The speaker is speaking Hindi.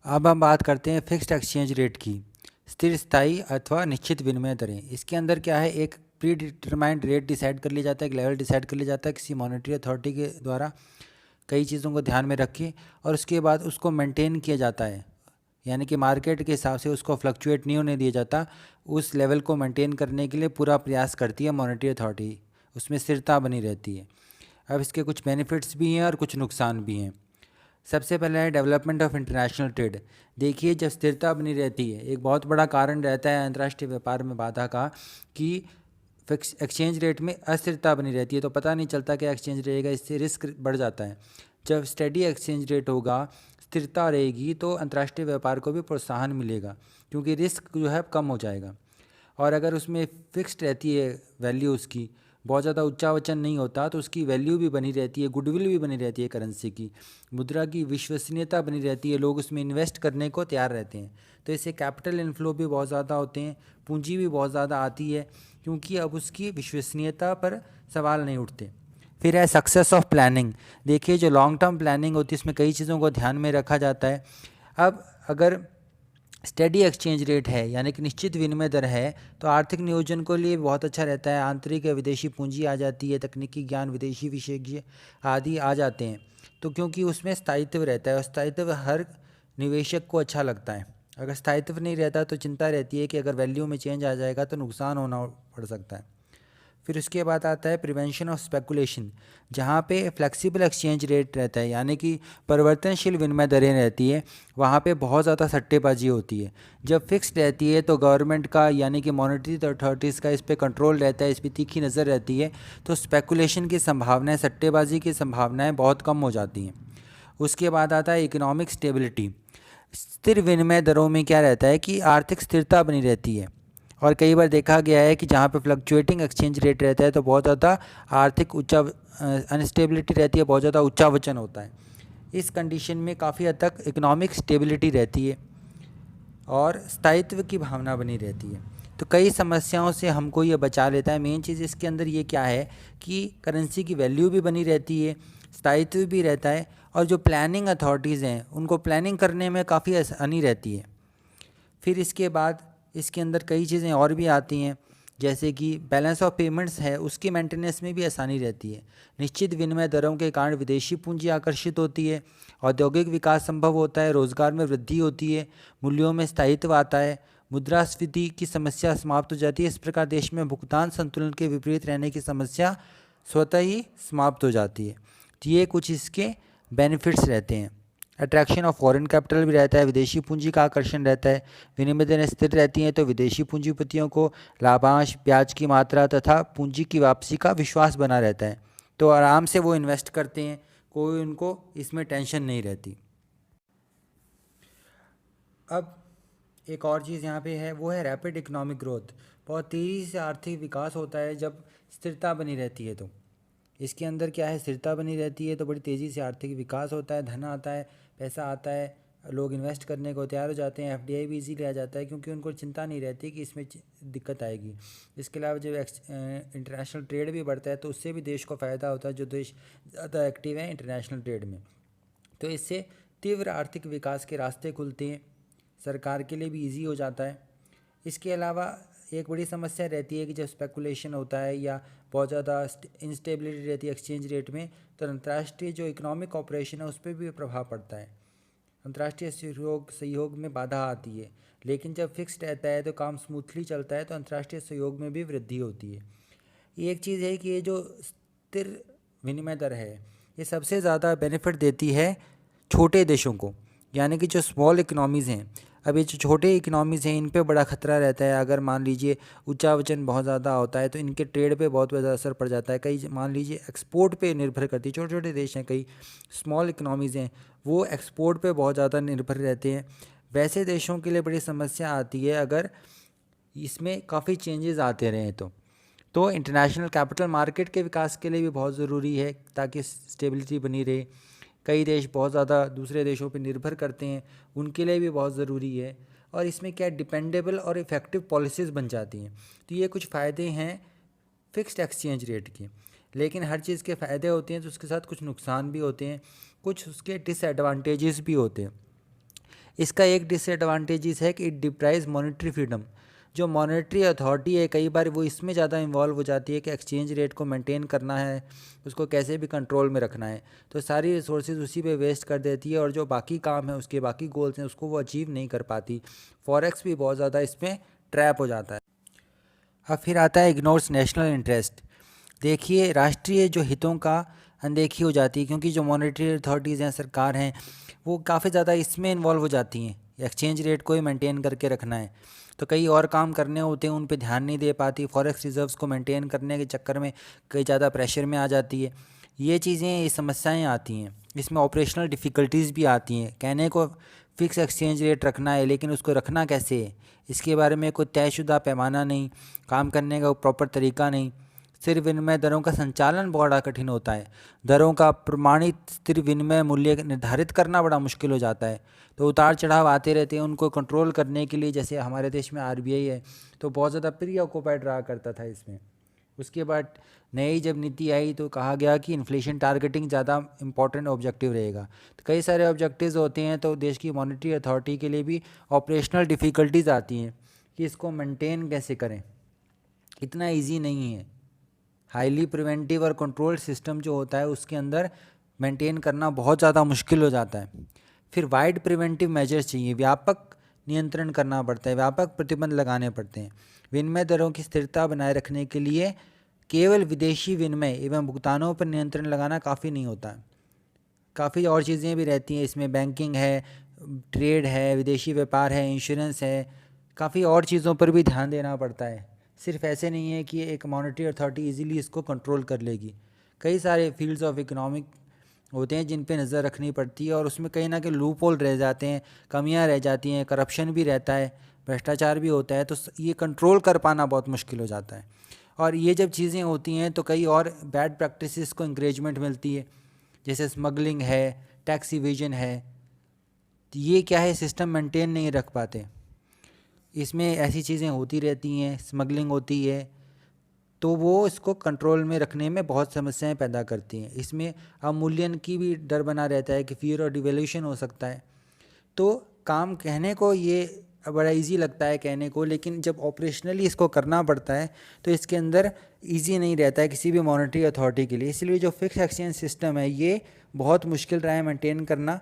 अब हम बात करते हैं फिक्स्ड एक्सचेंज रेट की। स्थिर स्थायी अथवा निश्चित विनिमय दरें, इसके अंदर क्या है, एक प्री डिटरमाइंड रेट डिसाइड कर लिया जाता है, एक लेवल डिसाइड कर लिया जाता है किसी मॉनेटरी अथॉरिटी के द्वारा, कई चीज़ों को ध्यान में रखिए, और उसके बाद उसको मेंटेन किया जाता है, यानी कि मार्केट के हिसाब से उसको फ्लक्चुएट नहीं होने दिया जाता। उस लेवल को मेंटेन करने के लिए पूरा प्रयास करती है मॉनेटरी अथॉरिटी, उसमें स्थिरता बनी रहती है। अब इसके कुछ बेनिफिट्स भी हैं और कुछ नुकसान भी हैं। सबसे पहले है डेवलपमेंट ऑफ इंटरनेशनल ट्रेड। देखिए, जब स्थिरता बनी रहती है, एक बहुत बड़ा कारण रहता है अंतर्राष्ट्रीय व्यापार में बाधा का, कि फिक्स एक्सचेंज रेट में अस्थिरता बनी रहती है, तो पता नहीं चलता क्या एक्सचेंज रहेगा, इससे रिस्क बढ़ जाता है। जब स्टेडी एक्सचेंज रेट होगा, स्थिरता रहेगी, तो अंतर्राष्ट्रीय व्यापार को भी प्रोत्साहन मिलेगा, क्योंकि रिस्क जो है कम हो जाएगा। और अगर उसमें फिक्स्ड रहती है वैल्यू, उसकी बहुत ज़्यादा उच्चा वचन नहीं होता, तो उसकी वैल्यू भी बनी रहती है, गुडविल भी बनी रहती है करेंसी की, मुद्रा की विश्वसनीयता बनी रहती है, लोग उसमें इन्वेस्ट करने को तैयार रहते हैं। तो इससे कैपिटल इनफ्लो भी बहुत ज़्यादा होते हैं, पूंजी भी बहुत ज़्यादा आती है, क्योंकि अब उसकी विश्वसनीयता पर सवाल नहीं उठते। फिर है सक्सेस ऑफ प्लानिंग। देखिए, जो लॉन्ग टर्म प्लानिंग होती है, इसमें कई चीज़ों को ध्यान में रखा जाता है। अब अगर स्टेडी एक्सचेंज रेट है, यानी कि निश्चित विनिमय दर है, तो आर्थिक नियोजन के लिए बहुत अच्छा रहता है। आंतरिक या विदेशी पूंजी आ जाती है, तकनीकी ज्ञान, विदेशी विशेषज्ञ आदि आ जाते हैं, तो क्योंकि उसमें स्थायित्व रहता है, और स्थायित्व हर निवेशक को अच्छा लगता है। अगर स्थायित्व नहीं रहता तो चिंता रहती है कि अगर वैल्यू में चेंज आ जाएगा तो नुकसान होना पड़ सकता है। फिर उसके बाद आता है प्रिवेंशन ऑफ स्पेकुलेशन, जहाँ पे फ्लेक्सिबल एक्सचेंज रेट रहता है, यानी कि परिवर्तनशील विनिमय दरें रहती है, वहाँ पे बहुत ज़्यादा सट्टेबाजी होती है। जब फिक्स रहती है तो गवर्नमेंट का, यानी कि मॉनेटरी अथॉरिटीज़ का इस पर कंट्रोल रहता है, इस पर तीखी नज़र रहती है, तो स्पेकुलेशन की संभावनाएं, सट्टेबाजी की संभावनाएं बहुत कम हो जाती हैं। उसके बाद आता है इकोनॉमिक स्टेबिलिटी। स्थिर विनिमय दरों में क्या रहता है कि आर्थिक स्थिरता बनी रहती है, और कई बार देखा गया है कि जहाँ पे फ्लक्चुएटिंग एक्सचेंज रेट रहता है तो बहुत ज़्यादा आर्थिक उच्चा अनस्टेबिलिटी रहती है, बहुत ज़्यादा उच्चा वचन होता है। इस कंडीशन में काफ़ी हद तक इकोनॉमिक स्टेबिलिटी रहती है और स्थायित्व की भावना बनी रहती है, तो कई समस्याओं से हमको ये बचा लेता है। मेन चीज़ इसके अंदर ये क्या है कि करेंसी की वैल्यू भी बनी रहती है, स्थायित्व भी रहता है, और जो प्लानिंग अथॉरिटीज़ हैं उनको प्लानिंग करने में काफ़ी आसानी रहती है। फिर इसके बाद इसके अंदर कई चीज़ें और भी आती हैं, जैसे कि बैलेंस ऑफ पेमेंट्स है, उसकी मेंटेनेंस में भी आसानी रहती है। निश्चित विनिमय दरों के कारण विदेशी पूंजी आकर्षित होती है, औद्योगिक विकास संभव होता है, रोजगार में वृद्धि होती है, मूल्यों में स्थायित्व आता है, मुद्रास्फीति की समस्या समाप्त हो जाती है। इस प्रकार देश में भुगतान संतुलन के विपरीत रहने की समस्या स्वतः ही समाप्त हो जाती है। तो ये कुछ इसके बेनिफिट्स रहते हैं। अट्रैक्शन ऑफ फॉरेन कैपिटल भी रहता है, विदेशी पूंजी का आकर्षण रहता है। विनिमय दरें स्थिर रहती हैं तो विदेशी पूंजीपतियों को लाभांश, ब्याज की मात्रा तथा पूंजी की वापसी का विश्वास बना रहता है, तो आराम से वो इन्वेस्ट करते हैं, कोई उनको इसमें टेंशन नहीं रहती। अब एक और चीज़ यहाँ पे है, वो है रैपिड इकोनॉमिक ग्रोथ। बहुत तेज़ी से आर्थिक विकास होता है जब स्थिरता बनी रहती है, तो इसके अंदर क्या है, स्थिरता बनी रहती है तो बड़ी तेज़ी से आर्थिक विकास होता है, धन आता है, पैसा आता है, लोग इन्वेस्ट करने को तैयार हो जाते हैं, एफडीआई भी इजीली आ जाता है, क्योंकि उनको चिंता नहीं रहती कि इसमें दिक्कत आएगी। इसके अलावा जब इंटरनेशनल ट्रेड भी बढ़ता है तो उससे भी देश को फ़ायदा होता है, जो देश ज़्यादा एक्टिव है इंटरनेशनल ट्रेड में, तो इससे तीव्र आर्थिक विकास के रास्ते खुलते हैं, सरकार के लिए भी इजी हो जाता है। इसके अलावा एक बड़ी समस्या रहती है कि जब स्पेकुलेशन होता है या बहुत ज़्यादा इंस्टेबिलिटी रहती है एक्सचेंज रेट में, तो अंतर्राष्ट्रीय जो इकोनॉमिक ऑपरेशन है उस पर भी प्रभाव पड़ता है, अंतर्राष्ट्रीय सहयोग में बाधा आती है। लेकिन जब फिक्स रहता है तो काम स्मूथली चलता है, तो अंतर्राष्ट्रीय सहयोग में भी वृद्धि होती है। एक चीज़ है कि ये जो स्थिर विनिमय दर है, ये सबसे ज़्यादा बेनिफिट देती है छोटे देशों को, यानी कि जो स्मॉल इकनॉमीज़ हैं। अब ये जो छोटे इकनॉमीज़ हैं इन पे बड़ा ख़तरा रहता है, अगर मान लीजिए ऊंचा वचन बहुत ज़्यादा होता है तो इनके ट्रेड पे बहुत ज़्यादा असर पड़ जाता है। कई मान लीजिए एक्सपोर्ट पे निर्भर करती है, छोटे छोटे देश हैं, कई स्मॉल इकनॉमीज़ हैं, वो एक्सपोर्ट पे बहुत ज़्यादा निर्भर रहते हैं। वैसे देशों के लिए बड़ी समस्या आती है अगर इसमें काफ़ी चेंजेस आते रहें तो इंटरनेशनल कैपिटल मार्केट के विकास के लिए भी बहुत ज़रूरी है, ताकि स्टेबिलिटी बनी रहे। कई देश बहुत ज़्यादा दूसरे देशों पर निर्भर करते हैं, उनके लिए भी बहुत ज़रूरी है, और इसमें क्या डिपेंडेबल और इफ़ेक्टिव पॉलिसीज़ बन जाती हैं। तो ये कुछ फ़ायदे हैं फ़िक्स्ड एक्सचेंज रेट के। लेकिन हर चीज़ के फ़ायदे होते हैं तो उसके साथ कुछ नुकसान भी होते हैं, कुछ उसके डिसएडवांटेजेस भी होते हैं। इसका एक डिसएडवांटेजेस है कि इट डिप्राइव्स मॉनेटरी फ्रीडम। जो मॉनेटरी अथॉरिटी है कई बार वो इसमें ज़्यादा इन्वॉल्व हो जाती है कि एक्सचेंज रेट को मेंटेन करना है, उसको कैसे भी कंट्रोल में रखना है, तो सारी रिसोर्सेज उसी पे वेस्ट कर देती है और जो बाकी काम है उसके बाकी गोल्स हैं उसको वो अचीव नहीं कर पाती। फॉरेक्स भी बहुत ज़्यादा इसमें ट्रैप हो जाता है। अब फिर आता है इग्नोर्स नेशनल इंटरेस्ट। देखिए राष्ट्रीय जो हितों का अनदेखी हो जाती है, क्योंकि जो मॉनेटरी अथॉरिटीज़ हैं, सरकार हैं, वो काफ़ी ज़्यादा इसमें इन्वॉल्व हो जाती हैं, एक्सचेंज रेट को ही मेंटेन करके रखना है, तो कई और काम करने होते हैं उन पे ध्यान नहीं दे पाती, फॉरेक्स रिजर्व्स को मेंटेन करने के चक्कर में कई ज़्यादा प्रेशर में आ जाती है। ये चीज़ें, ये समस्याएं आती हैं, इसमें ऑपरेशनल डिफ़िकल्टीज़ भी आती हैं। कहने को फ़िक्स एक्सचेंज रेट रखना है, लेकिन उसको रखना कैसे है, इसके बारे में कोई तयशुदा पैमाना नहीं, काम करने का प्रॉपर तरीका नहीं। स्थिर विनिमय दरों का संचालन बड़ा कठिन होता है, दरों का प्रमाणित स्थिर विनिमय मूल्य निर्धारित करना बड़ा मुश्किल हो जाता है, तो उतार चढ़ाव आते रहते हैं। उनको कंट्रोल करने के लिए, जैसे हमारे देश में आरबीआई है, तो बहुत ज़्यादा प्री ऑक्यूपाइड रहा करता था इसमें। उसके बाद नई जब नीति आई तो कहा गया कि इन्फ्लेशन टारगेटिंग ज़्यादा इंपॉर्टेंट ऑब्जेक्टिव रहेगा, तो कई सारे ऑब्जेक्टिव्स होते हैं, तो देश की मॉनेटरी अथॉरिटी के लिए भी ऑपरेशनल डिफ़िकल्टीज़ आती हैं कि इसको मेंटेन कैसे करें, इतना ईजी नहीं है। हाईली प्रिवेंटिव और कंट्रोल सिस्टम जो होता है उसके अंदर मेंटेन करना बहुत ज़्यादा मुश्किल हो जाता है। फिर वाइड प्रिवेंटिव मेजर्स चाहिए, व्यापक नियंत्रण करना पड़ता है, व्यापक प्रतिबंध लगाने पड़ते हैं। विनिमय दरों की स्थिरता बनाए रखने के लिए केवल विदेशी विनिमय एवं भुगतानों पर नियंत्रण लगाना काफ़ी नहीं होता, काफ़ी और चीज़ें भी रहती हैं इसमें, बैंकिंग है, ट्रेड है, विदेशी व्यापार है, इंश्योरेंस है, काफ़ी और चीज़ों पर भी ध्यान देना पड़ता है। सिर्फ ऐसे नहीं है कि एक मॉनेटरी अथॉरिटी इजीली इसको कंट्रोल कर लेगी, कई सारे फील्ड्स ऑफ इकोनॉमिक होते हैं जिन पे नज़र रखनी पड़ती है, और उसमें कहीं ना कहीं लूप होल रह जाते हैं, कमियां रह जाती हैं, करप्शन भी रहता है, भ्रष्टाचार भी होता है, तो ये कंट्रोल कर पाना बहुत मुश्किल हो जाता है। और ये जब चीज़ें होती हैं तो कई और बैड प्रैक्टिसेस को इंकरेजमेंट मिलती है, जैसे स्मगलिंग है, टैक्स इवेजन है, तो ये क्या है, सिस्टम मेंटेन नहीं रख पाते, इसमें ऐसी चीज़ें होती रहती हैं, स्मगलिंग होती है, तो वो इसको कंट्रोल में रखने में बहुत समस्याएं पैदा करती हैं। इसमें अवमूल्यन की भी डर बना रहता है कि फियर और डिवैल्यूएशन हो सकता है। तो काम कहने को ये बड़ा इजी लगता है कहने को, लेकिन जब ऑपरेशनली इसको करना पड़ता है तो इसके अंदर इजी नहीं रहता है किसी भी मॉनेटरी अथॉरिटी के लिए। इसलिए जो फिक्स एक्सचेंज सिस्टम है ये बहुत मुश्किल रहा है मेंटेन करना,